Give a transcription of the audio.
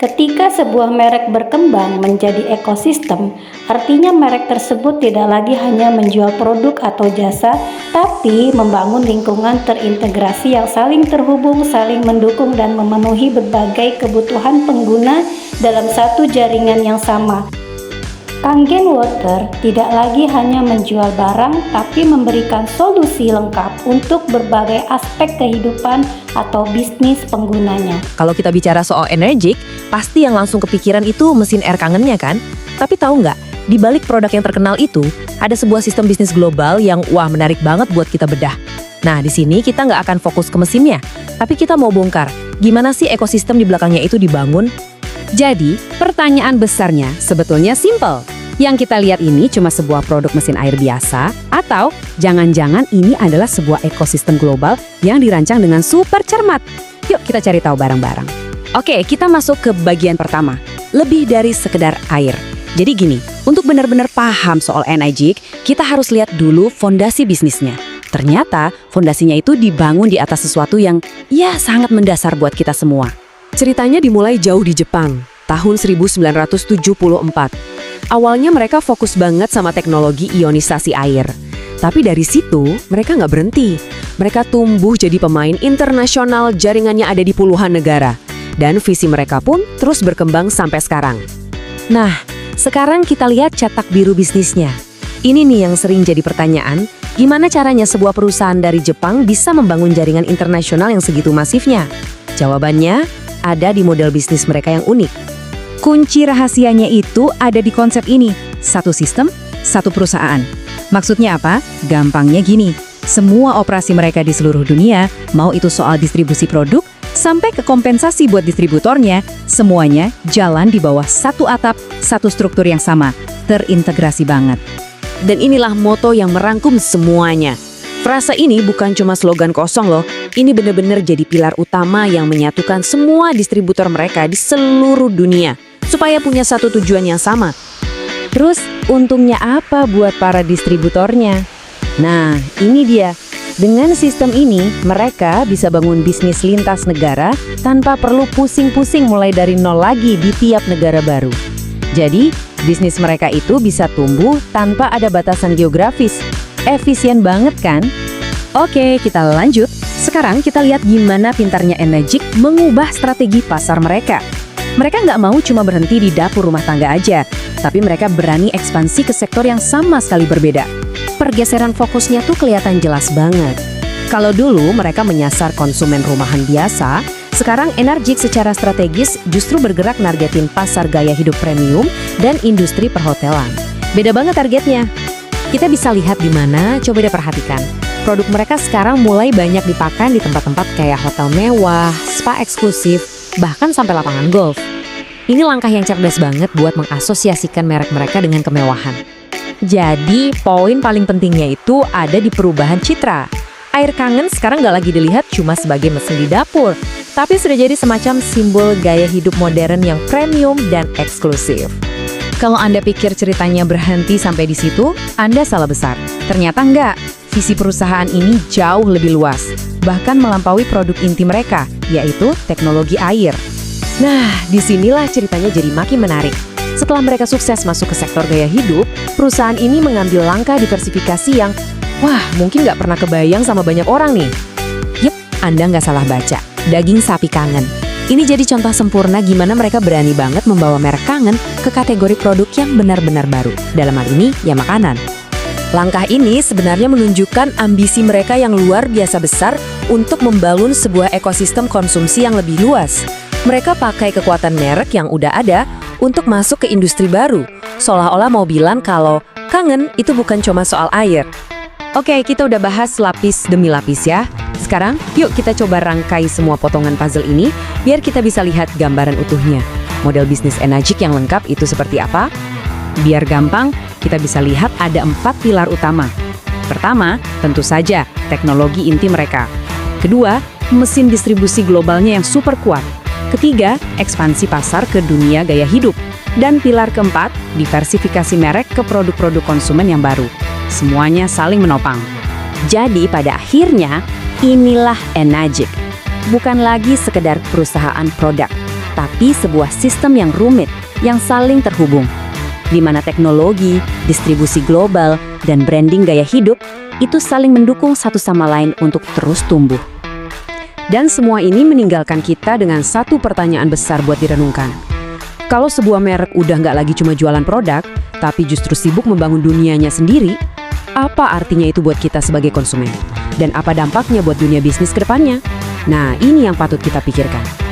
Ketika sebuah merek berkembang menjadi ekosistem, artinya merek tersebut tidak lagi hanya menjual produk atau jasa, tapi membangun lingkungan terintegrasi yang saling terhubung, saling mendukung, dan memenuhi berbagai kebutuhan pengguna dalam satu jaringan yang sama. Kangen Water tidak lagi hanya menjual barang, tapi memberikan solusi lengkap untuk berbagai aspek kehidupan atau bisnis penggunanya. Kalau kita bicara soal Energik, pasti yang langsung kepikiran itu mesin air Kangennya kan? Tapi tahu nggak, di balik produk yang terkenal itu, ada sebuah sistem bisnis global yang menarik banget buat kita bedah. Nah, di sini kita nggak akan fokus ke mesinnya, tapi kita mau bongkar gimana sih ekosistem di belakangnya itu dibangun. Jadi, pertanyaan besarnya sebetulnya simpel. Yang kita lihat ini cuma sebuah produk mesin air biasa, atau jangan-jangan ini adalah sebuah ekosistem global yang dirancang dengan super cermat? Yuk kita cari tahu bareng-bareng. Oke, kita masuk ke bagian pertama. Lebih dari sekedar air. Jadi gini, untuk benar-benar paham soal Energik, kita harus lihat dulu fondasi bisnisnya. Ternyata fondasinya itu dibangun di atas sesuatu yang sangat mendasar buat kita semua. Ceritanya dimulai jauh di Jepang, tahun 1974. Awalnya mereka fokus banget sama teknologi ionisasi air. Tapi dari situ, mereka nggak berhenti. Mereka tumbuh jadi pemain internasional, jaringannya ada di puluhan negara. Dan visi mereka pun terus berkembang sampai sekarang. Nah, sekarang kita lihat cetak biru bisnisnya. Ini nih yang sering jadi pertanyaan, gimana caranya sebuah perusahaan dari Jepang bisa membangun jaringan internasional yang segitu masifnya? Jawabannya ada di model bisnis mereka yang unik. Kunci rahasianya itu ada di konsep ini, satu sistem, satu perusahaan. Maksudnya apa? Gampangnya gini, semua operasi mereka di seluruh dunia, mau itu soal distribusi produk, sampai ke kompensasi buat distributornya, semuanya jalan di bawah satu atap, satu struktur yang sama, terintegrasi banget. Dan inilah moto yang merangkum semuanya. Frasa ini bukan cuma slogan kosong loh, ini benar-benar jadi pilar utama yang menyatukan semua distributor mereka di seluruh dunia, supaya punya satu tujuan yang sama. Terus, untungnya apa buat para distributornya? Nah, ini dia. Dengan sistem ini, mereka bisa bangun bisnis lintas negara tanpa perlu pusing-pusing mulai dari nol lagi di tiap negara baru. Jadi, bisnis mereka itu bisa tumbuh tanpa ada batasan geografis. Efisien banget kan? Oke, kita lanjut. Sekarang kita lihat gimana pintarnya Energik mengubah strategi pasar mereka. Mereka nggak mau cuma berhenti di dapur rumah tangga aja, tapi mereka berani ekspansi ke sektor yang sama sekali berbeda. Pergeseran fokusnya tuh kelihatan jelas banget. Kalau dulu mereka menyasar konsumen rumahan biasa, sekarang Energik secara strategis justru bergerak nargetin pasar gaya hidup premium dan industri perhotelan. Beda banget targetnya. Kita bisa lihat di mana, coba deh perhatikan. Produk mereka sekarang mulai banyak dipakai di tempat-tempat kayak hotel mewah, spa eksklusif, bahkan sampai lapangan golf. Ini langkah yang cerdas banget buat mengasosiasikan merek mereka dengan kemewahan. Jadi, poin paling pentingnya itu ada di perubahan citra. Air Kangen sekarang nggak lagi dilihat cuma sebagai mesin di dapur, tapi sudah jadi semacam simbol gaya hidup modern yang premium dan eksklusif. Kalau Anda pikir ceritanya berhenti sampai di situ, Anda salah besar. Ternyata enggak. Visi perusahaan ini jauh lebih luas, bahkan melampaui produk inti mereka, yaitu teknologi air. Nah, disinilah ceritanya jadi makin menarik. Setelah mereka sukses masuk ke sektor gaya hidup, perusahaan ini mengambil langkah diversifikasi yang, mungkin nggak pernah kebayang sama banyak orang nih. Yep, Anda nggak salah baca. Daging sapi Kangen. Ini jadi contoh sempurna gimana mereka berani banget membawa merek Kangen ke kategori produk yang benar-benar baru. Dalam hal ini, ya makanan. Langkah ini sebenarnya menunjukkan ambisi mereka yang luar biasa besar untuk membangun sebuah ekosistem konsumsi yang lebih luas. Mereka pakai kekuatan merek yang udah ada untuk masuk ke industri baru. Seolah-olah mau bilang kalau Kangen itu bukan cuma soal air. Oke, kita udah bahas lapis demi lapis ya. Sekarang, yuk kita coba rangkai semua potongan puzzle ini biar kita bisa lihat gambaran utuhnya. Model bisnis Energik yang lengkap itu seperti apa? Biar gampang, kita bisa lihat ada 4 pilar utama. Pertama, tentu saja teknologi inti mereka. Kedua, mesin distribusi globalnya yang super kuat. Ketiga, ekspansi pasar ke dunia gaya hidup. Dan pilar keempat, diversifikasi merek ke produk-produk konsumen yang baru. Semuanya saling menopang. Jadi pada akhirnya, inilah Energik. Bukan lagi sekedar perusahaan produk, tapi sebuah sistem yang rumit, yang saling terhubung, di mana teknologi, distribusi global, dan branding gaya hidup itu saling mendukung satu sama lain untuk terus tumbuh. Dan semua ini meninggalkan kita dengan satu pertanyaan besar buat direnungkan. Kalau sebuah merek udah nggak lagi cuma jualan produk, tapi justru sibuk membangun dunianya sendiri, apa artinya itu buat kita sebagai konsumen? Dan apa dampaknya buat dunia bisnis ke depannya? Nah, ini yang patut kita pikirkan.